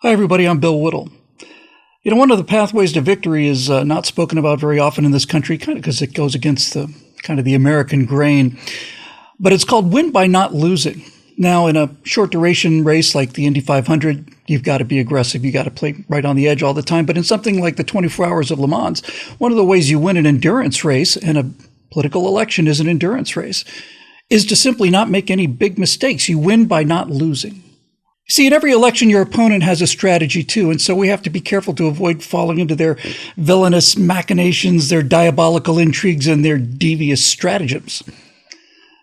Hi, everybody. I'm Bill Whittle. One of the pathways to victory is not spoken about very often in this country, kind of because it goes against the American grain. But it's called win by not losing. Now, in a short duration race like the Indy 500, you've got to be aggressive. You got to play right on the edge all the time. But in something like the 24 Hours of Le Mans, one of the ways you win an endurance race, and a political election is an endurance race, is to simply not make any big mistakes. You win by not losing. See, in every election, your opponent has a strategy too, and so we have to be careful to avoid falling into their villainous machinations, their diabolical intrigues, and their devious stratagems.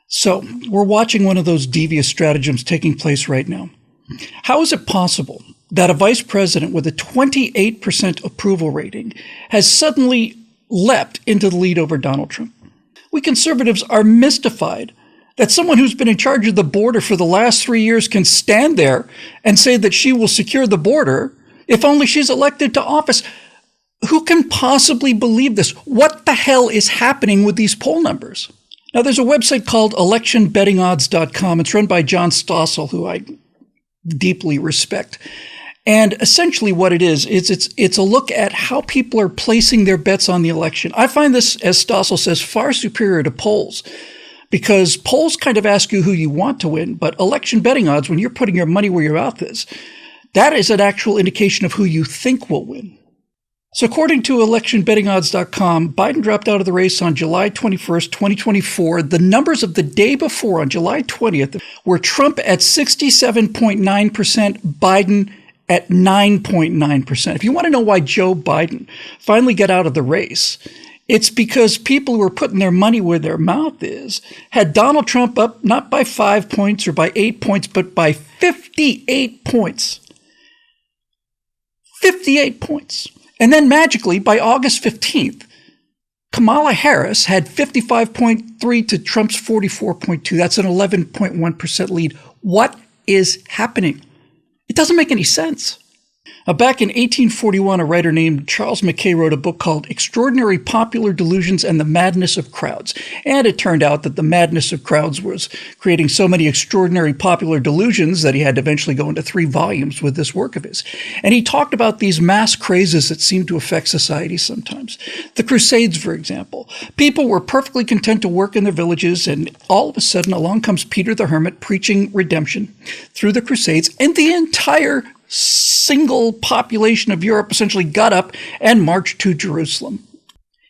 So, we're watching one of those devious stratagems taking place right now. How is it possible that a vice president with a 28% approval rating has suddenly leapt into the lead over Donald Trump? We conservatives are mystified that someone who's been in charge of the border for the last 3 years can stand there and say that she will secure the border if only she's elected to office. Who can possibly believe this? What the hell is happening with these poll numbers? Now, there's a website called electionbettingodds.com. It's run by John Stossel, who I deeply respect. And essentially what it is it's a look at how people are placing their bets on the election. I find this, as Stossel says, far superior to polls, because polls kind of ask you who you want to win, but election betting odds, when you're putting your money where your mouth is, that is an actual indication of who you think will win. So according to electionbettingodds.com, Biden dropped out of the race on July 21st, 2024. The numbers of the day before, on July 20th, were Trump at 67.9%, Biden at 9.9%. If you want to know why Joe Biden finally got out of the race, it's because people who were putting their money where their mouth is had Donald Trump up not by 5 points or by 8 points, but by 58 points. 58 points. And then magically, by August 15th, Kamala Harris had 55.3 to Trump's 44.2. That's an 11.1% lead. What is happening? It doesn't make any sense. Back in 1841, a writer named Charles Mackay wrote a book called Extraordinary Popular Delusions and the Madness of Crowds. And it turned out that the madness of crowds was creating so many extraordinary popular delusions that he had to eventually go into 3 volumes with this work of his. And he talked about these mass crazes that seem to affect society sometimes. The Crusades, for example. People were perfectly content to work in their villages, and all of a sudden along comes Peter the Hermit preaching redemption through the Crusades, and the entire single population of Europe essentially got up and marched to Jerusalem.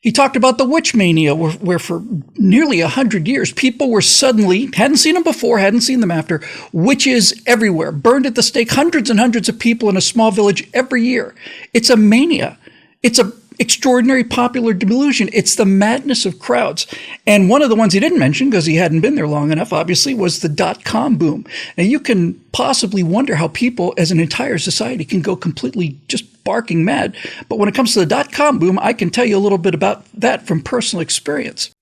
He talked about the witch mania, where for nearly 100 years, people were suddenly, hadn't seen them before, hadn't seen them after, witches everywhere, burned at the stake, hundreds and hundreds of people in a small village every year. It's a mania. It's an extraordinary popular delusion. It's the madness of crowds. And one of the ones he didn't mention, because he hadn't been there long enough, obviously, was the dot-com boom. Now, you can possibly wonder how people as an entire society can go completely just barking mad. But when it comes to the dot-com boom, I can tell you a little bit about that from personal experience.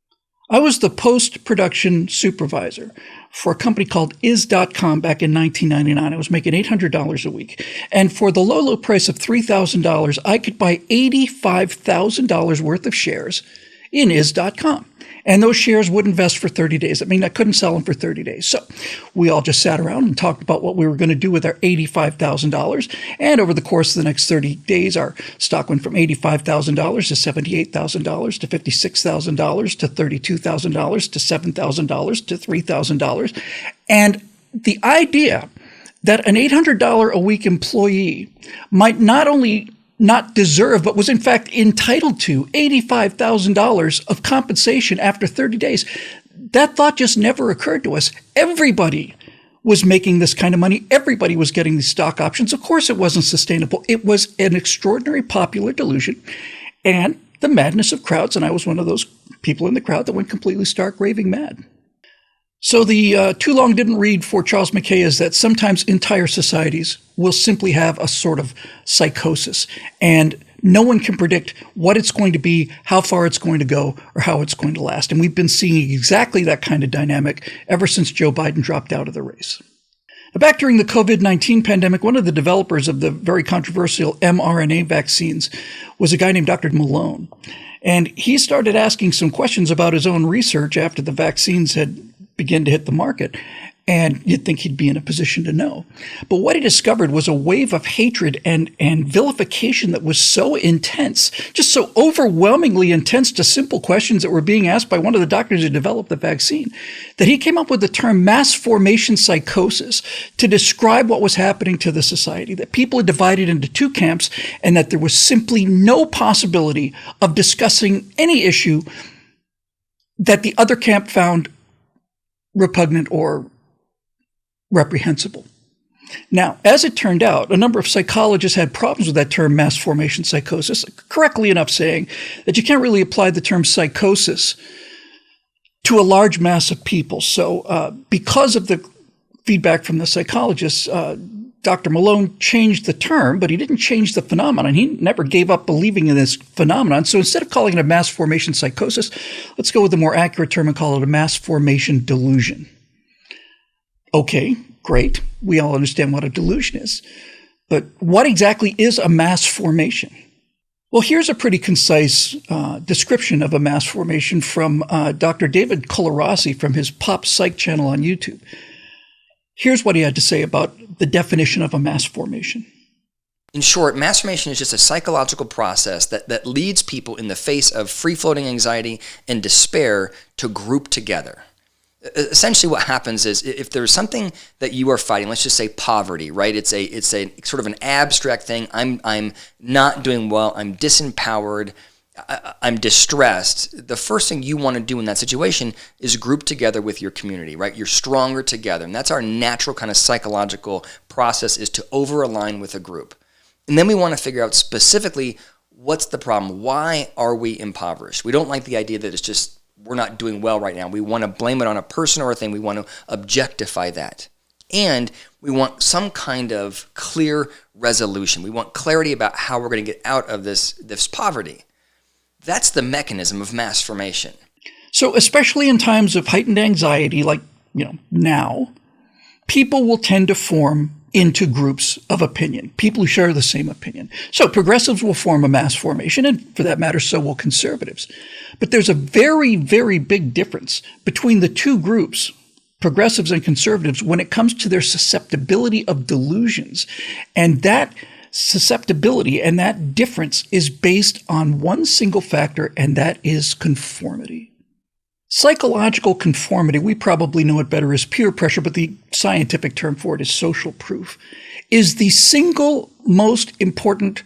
I was the post-production supervisor for a company called Is.com back in 1999. I was making $800 a week. And for the low, low price of $3,000, I could buy $85,000 worth of shares in Is.com. And those shares wouldn't vest for 30 days. I mean, I couldn't sell them for 30 days. So we all just sat around and talked about what we were going to do with our $85,000. And over the course of the next 30 days, our stock went from $85,000 to $78,000 to $56,000 to $32,000 to $7,000 to $3,000. And the idea that an $800 a week employee might not only not deserve, but was in fact entitled to $85,000 of compensation after 30 days. That thought just never occurred to us. Everybody was making this kind of money. Everybody was getting these stock options. Of course, it wasn't sustainable. It was an extraordinary popular delusion and the madness of crowds. And I was one of those people in the crowd that went completely stark raving mad. So the too long didn't read for Charles Mackay is that sometimes entire societies will simply have a sort of psychosis, and no one can predict what it's going to be, how far it's going to go, or how it's going to last. And we've been seeing exactly that kind of dynamic ever since Joe Biden dropped out of the race. Now, back during the COVID-19 pandemic, one of the developers of the very controversial mRNA vaccines was a guy named Dr. Malone. And he started asking some questions about his own research after the vaccines had began to hit the market. and you'd think he'd be in a position to know. But what he discovered was a wave of hatred and vilification that was so intense, just so overwhelmingly intense to simple questions that were being asked by one of the doctors who developed the vaccine, that he came up with the term mass formation psychosis to describe what was happening to the society, that people had divided into two camps and that there was simply no possibility of discussing any issue that the other camp found repugnant or reprehensible. Now, as it turned out, a number of psychologists had problems with that term mass formation psychosis, correctly enough saying that you can't really apply the term psychosis to a large mass of people. So because of the feedback from the psychologists, Dr. Malone changed the term, but he didn't change the phenomenon. He never gave up believing in this phenomenon. So instead of calling it a mass formation psychosis, let's go with a more accurate term and call it a mass formation delusion. Okay, great. We all understand what a delusion is. But what exactly is a mass formation? Well, here's a pretty concise description of a mass formation from Dr. David Colarossi from his PSYCH channel on YouTube. Here's what he had to say about the definition of a mass formation. In short, mass formation is just a psychological process that leads people in the face of free-floating anxiety and despair to group together. Essentially what happens is if there's something that you are fighting, let's just say poverty, right? It's a sort of an abstract thing. I'm not doing well. I'm disempowered. I'm distressed. The first thing you want to do in that situation is group together with your community, right? You're stronger together. And that's our natural kind of psychological process, is to over-align with a group. And then we want to figure out specifically what's the problem. Why are we impoverished? We don't like the idea that it's just we're not doing well right now. We want to blame it on a person or a thing. We want to objectify that. And we want some kind of clear resolution. We want clarity about how we're going to get out of this poverty. That's the mechanism of mass formation. So especially in times of heightened anxiety, like, now, people will tend to form into groups of opinion, people who share the same opinion. So progressives will form a mass formation, and for that matter, so will conservatives. But there's a very, very big difference between the two groups, progressives and conservatives, when it comes to their susceptibility of delusions. And that susceptibility and that difference is based on one single factor, and that is conformity. Psychological conformity, we probably know it better as peer pressure, but the scientific term for it is social proof, is the single most important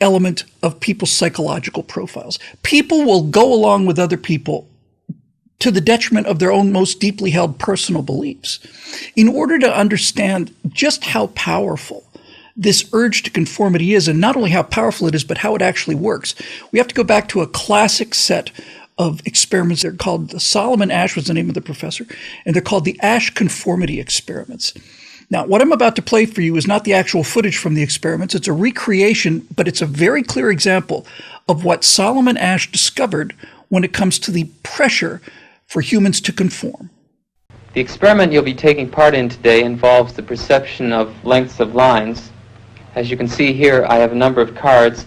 element of people's psychological profiles. People will go along with other people to the detriment of their own most deeply held personal beliefs. In order to understand just how powerful this urge to conformity is, and not only how powerful it is, but how it actually works, we have to go back to a classic set of experiments. They're called, Asch was the name of the professor, and they're called the Asch conformity experiments. Now, what I'm about to play for you is not the actual footage from the experiments. It's a recreation, but it's a very clear example of what Solomon Asch discovered when it comes to the pressure for humans to conform. The experiment you'll be taking part in today involves the perception of lengths of lines. As you can see here, I have a number of cards,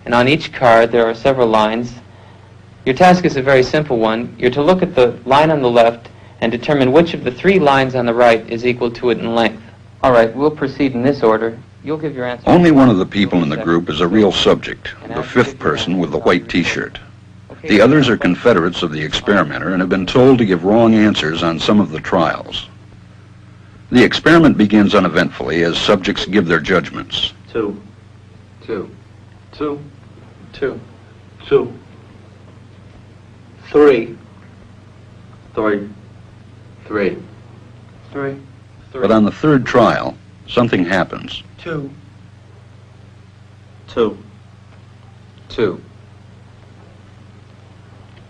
and on each card there are several lines. Your task is a very simple one. You're to look at the line on the left and determine which of the three lines on the right is equal to it in length. All right, we'll proceed in this order. You'll give your answer. Only one of the people in the group is a real subject, the fifth person with the white t-shirt. The others are confederates of the experimenter and have been told to give wrong answers on some of the trials. The experiment begins uneventfully as subjects give their judgments. 2, 2, 2, 2, 2, 3, 3, 3, 3, But on the third trial, something happens. 2, 2, 2,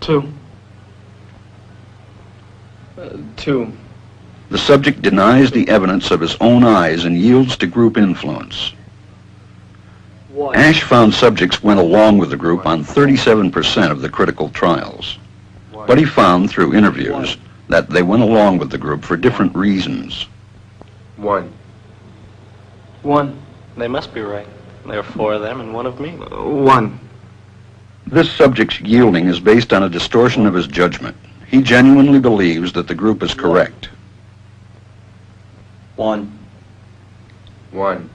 2, 2. The subject denies the evidence of his own eyes and yields to group influence. 1, Asch found subjects went along with the group on 37% of the critical trials. But he found through interviews that they went along with the group for different reasons. 1, 1, They must be right. There are 4 of them and 1 of me. 1, This subject's yielding is based on a distortion of his judgment. He genuinely believes that the group is correct. 1. 1.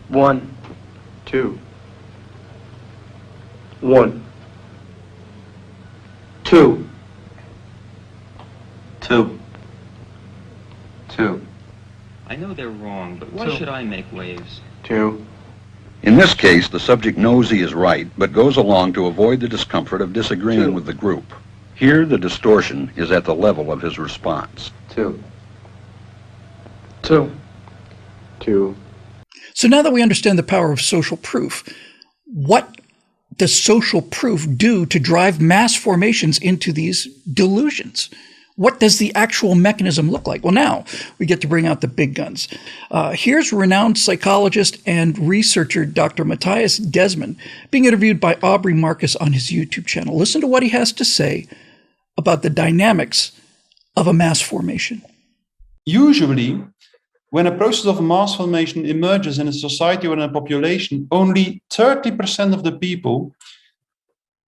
1. 2. 1. 2. 2. 2. I know they're wrong, but why should I make waves? 2. In this case, the subject knows he is right, but goes along to avoid the discomfort of disagreeing with the group. Here, the distortion is at the level of his response. 2. 2. 2. So now that we understand the power of social proof, what does social proof do to drive mass formations into these delusions? What does the actual mechanism look like? Well, now we get to bring out the big guns. Here's renowned psychologist and researcher Dr. Mattias Desmet being interviewed by Aubrey Marcus on his YouTube channel. Listen to what he has to say about the dynamics of a mass formation. Usually, when a process of mass formation emerges in a society or in a population, only 30% of the people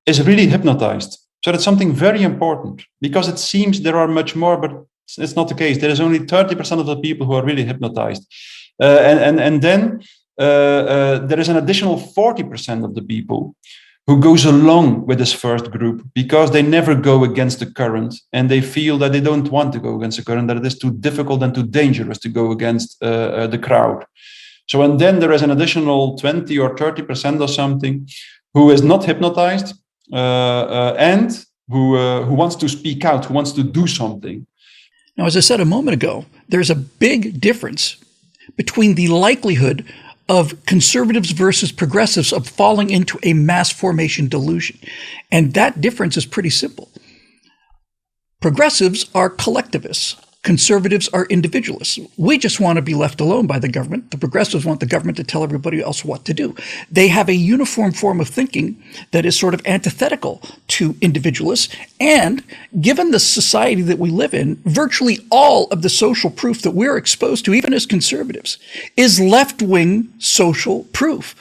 is really hypnotized. So that's something very important, because it seems there are much more, but it's not the case. There is only 30% of the people who are really hypnotized. And then there is an additional 40% of the people who goes along with this first group because they never go against the current, and they feel that they don't want to go against the current, that it is too difficult and too dangerous to go against the crowd. So, and then there is an additional 20 or 30% or something who is not hypnotized, and who wants to speak out, who wants to do something. Now, as I said a moment ago, there's a big difference between the likelihood of conservatives versus progressives of falling into a mass formation delusion. And that difference is pretty simple. Progressives are collectivists. Conservatives are individualists. We just want to be left alone by the government. The progressives want the government to tell everybody else what to do. They have a uniform form of thinking that is sort of antithetical to individualists. And given the society that we live in, virtually all of the social proof that we're exposed to, even as conservatives, is left-wing social proof.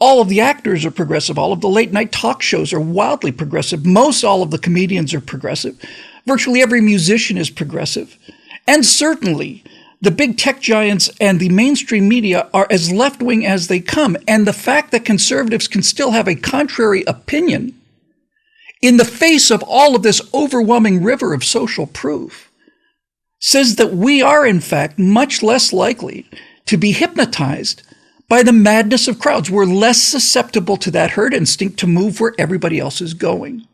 All of the actors are progressive. All of the late-night talk shows are wildly progressive. Most all of the comedians are progressive. Virtually every musician is progressive. And certainly, the big tech giants and the mainstream media are as left-wing as they come. And the fact that conservatives can still have a contrary opinion in the face of all of this overwhelming river of social proof says that we are, in fact, much less likely to be hypnotized by the madness of crowds. We're less susceptible to that herd instinct to move where everybody else is going.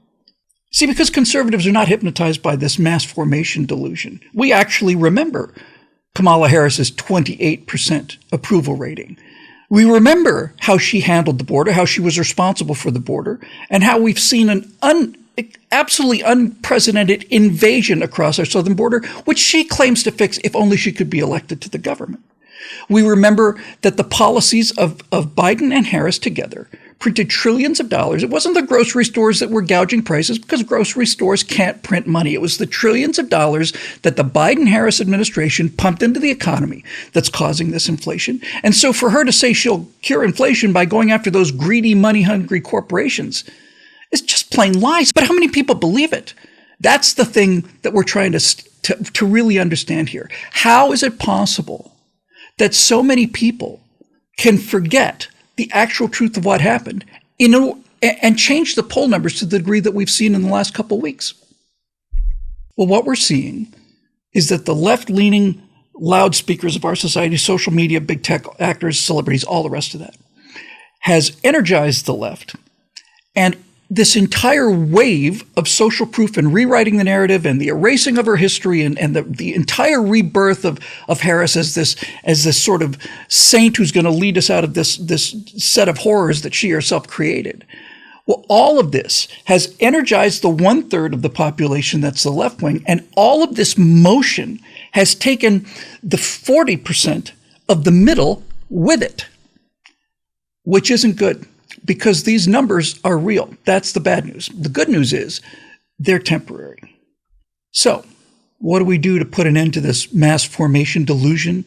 See, because conservatives are not hypnotized by this mass formation delusion, we actually remember Kamala Harris's 28% approval rating. We remember how she handled the border, how she was responsible for the border, and how we've seen an absolutely unprecedented invasion across our southern border, which she claims to fix if only she could be elected to the government. We remember that the policies of Biden and Harris together printed trillions of dollars. It wasn't the grocery stores that were gouging prices, because grocery stores can't print money. It was the trillions of dollars that the Biden-Harris administration pumped into the economy that's causing this inflation. And so for her to say she'll cure inflation by going after those greedy, money-hungry corporations is just plain lies. But how many people believe it? That's the thing that we're trying to really understand here. How is it possible that so many people can forget the actual truth of what happened and change the poll numbers to the degree that we've seen in the last couple of weeks? Well, what we're seeing is that the left-leaning loudspeakers of our society, social media, big tech actors, celebrities, all the rest of that, has energized the left. And this entire wave of social proof and rewriting the narrative and the erasing of her history and the entire rebirth of Harris as this sort of saint who's going to lead us out of this set of horrors that she herself created. Well, all of this has energized the 1/3 of the population that's the left wing, and all of this motion has taken the 40% of the middle with it, which isn't good. Because these numbers are real. That's the bad news. The good news is they're temporary. So what do we do to put an end to this mass formation delusion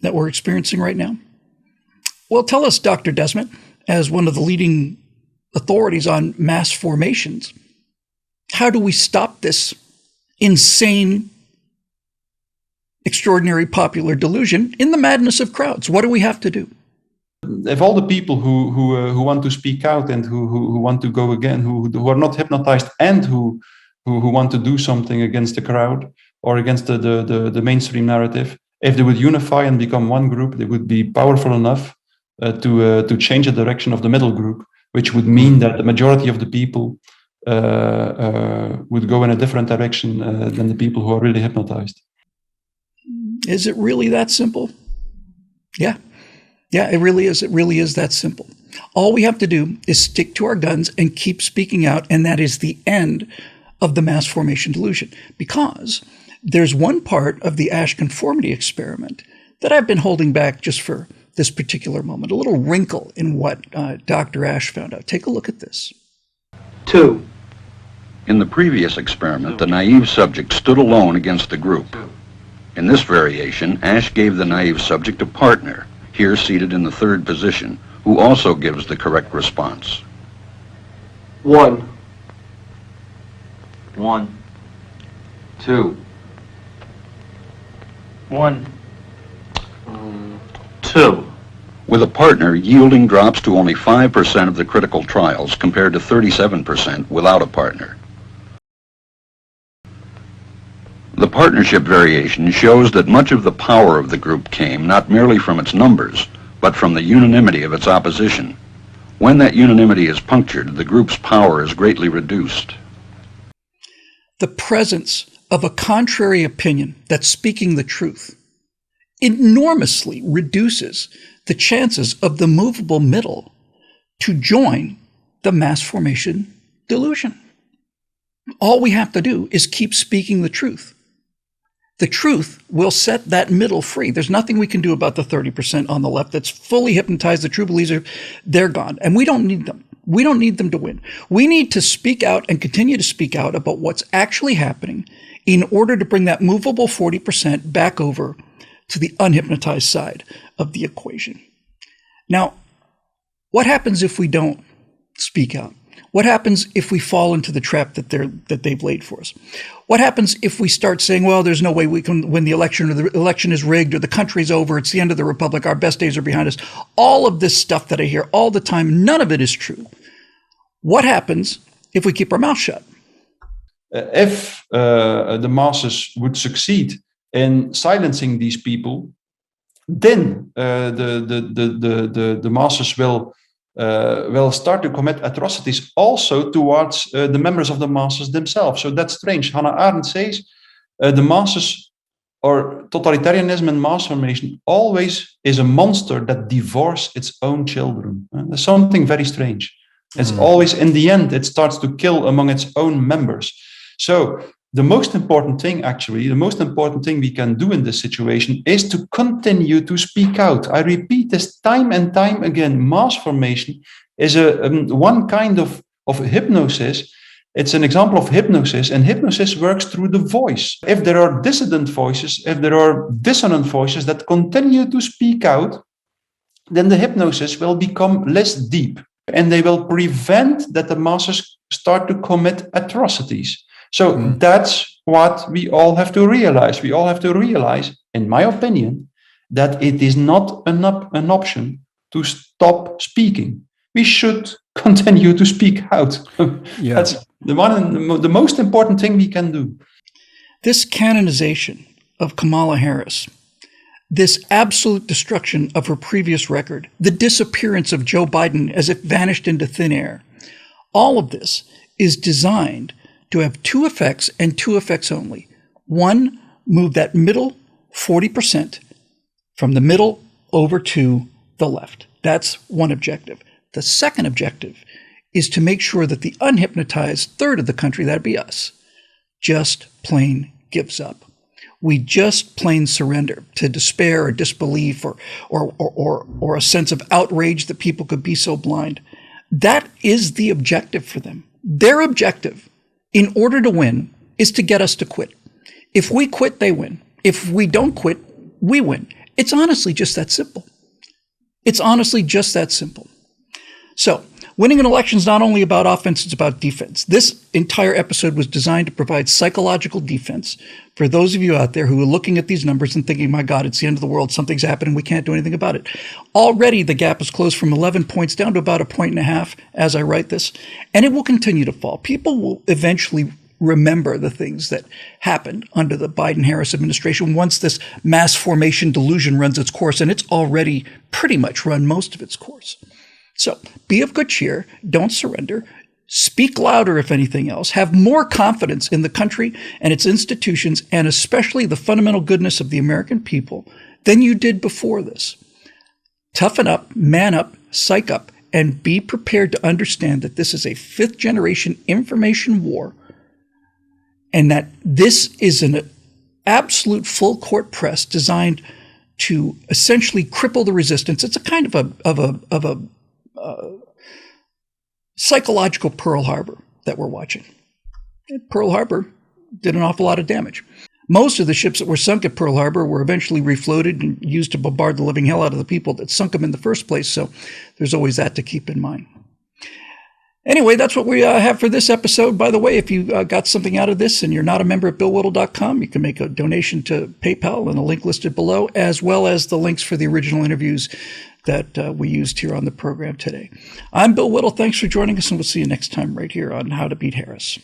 that we're experiencing right now? Well, tell us, Dr. Desmet, as one of the leading authorities on mass formations, how do we stop this insane extraordinary popular delusion in the madness of crowds. What do we have to do? If all the people who want to speak out and who want to go again, who are not hypnotized and who want to do something against the crowd or against the mainstream narrative, if they would unify and become one group, they would be powerful enough to change the direction of the middle group, which would mean that the majority of the people would go in a different direction than the people who are really hypnotized. Is it really that simple? Yeah. Yeah, it really is. It really is that simple. All we have to do is stick to our guns and keep speaking out, and that is the end of the mass formation delusion. Because there's one part of the Asch conformity experiment that I've been holding back just for this particular moment, a little wrinkle in what Dr. Asch found out. Take a look at this. 2. In the previous experiment, the naive subject stood alone against the group. In this variation, Asch gave the naive subject a partner, here seated in the third position, who also gives the correct response. 1. 1. 2. 1. 2. With a partner, yielding drops to only 5% of the critical trials compared to 37% without a partner. The partnership variation shows that much of the power of the group came not merely from its numbers, but from the unanimity of its opposition. When that unanimity is punctured, the group's power is greatly reduced. The presence of a contrary opinion that's speaking the truth enormously reduces the chances of the movable middle to join the mass formation delusion. All we have to do is keep speaking the truth. The truth will set that middle free. There's nothing we can do about the 30% on the left that's fully hypnotized. The true believers, they're gone. And we don't need them. We don't need them to win. We need to speak out and continue to speak out about what's actually happening in order to bring that movable 40% back over to the unhypnotized side of the equation. Now, what happens if we don't speak out? What happens if we fall into the trap that they've laid for us? What happens if we start saying, well, there's no way we can win the election, or the election is rigged, or the country's over, it's the end of the republic, our best days are behind us? All of this stuff that I hear all the time, none of it is true. What happens if we keep our mouth shut? If the masses would succeed in silencing these people, then the masses will start to commit atrocities also towards the members of the masses themselves. So that's strange. Hannah Arendt says the masses, or totalitarianism and mass formation, always is a monster that devours its own children. There's something very strange. It's always, in the end, it starts to kill among its own members. So the most important thing we can do in this situation is to continue to speak out. I repeat this time and time again. Mass formation is one kind of hypnosis. It's an example of hypnosis, and hypnosis works through the voice. If there are dissident voices, if there are dissonant voices that continue to speak out, then the hypnosis will become less deep, and they will prevent that the masses start to commit atrocities. So that's what we all have to realize. We all have to realize, in my opinion, that it is not an option to stop speaking. We should continue to speak out. Yeah. That's the most important thing we can do. This canonization of Kamala Harris, this absolute destruction of her previous record, the disappearance of Joe Biden as if vanished into thin air, all of this is designed to have two effects, and two effects only. One, move that middle 40% from the middle over to the left. That's one objective. The second objective is to make sure that the unhypnotized third of the country, that'd be us, just plain gives up. We just plain surrender to despair or disbelief or a sense of outrage that people could be so blind. That is the objective for them. Their objective, in order to win, is to get us to quit. If we quit, they win. If we don't quit, we win. It's honestly just that simple. It's honestly just that simple. So Winning an election is not only about offense, it's about defense. This entire episode was designed to provide psychological defense for those of you out there who are looking at these numbers and thinking, my God, it's the end of the world. Something's happening. We can't do anything about it. Already the gap has closed from 11 points down to about 1.5 points as I write this, and it will continue to fall. People will eventually remember the things that happened under the Biden-Harris administration once this mass formation delusion runs its course, and it's already pretty much run most of its course. So be of good cheer. Don't surrender. Speak louder, if anything else. Have more confidence in the country and its institutions, and especially the fundamental goodness of the American people than you did before this. Toughen up, man up, psych up, and be prepared to understand that this is a fifth-generation information war, and that this is an absolute full-court press designed to essentially cripple the resistance. It's a kind of a psychological Pearl Harbor that we're watching. Pearl Harbor did an awful lot of damage. Most of the ships that were sunk at Pearl Harbor were eventually refloated and used to bombard the living hell out of the people that sunk them in the first place, so there's always that to keep in mind. Anyway, that's what we have for this episode. By the way, if you got something out of this and you're not a member at BillWhittle.com, you can make a donation to PayPal and a link listed below, as well as the links for the original interviews that we used here on the program today. I'm Bill Whittle. Thanks for joining us, and we'll see you next time right here on How to Beat Harris.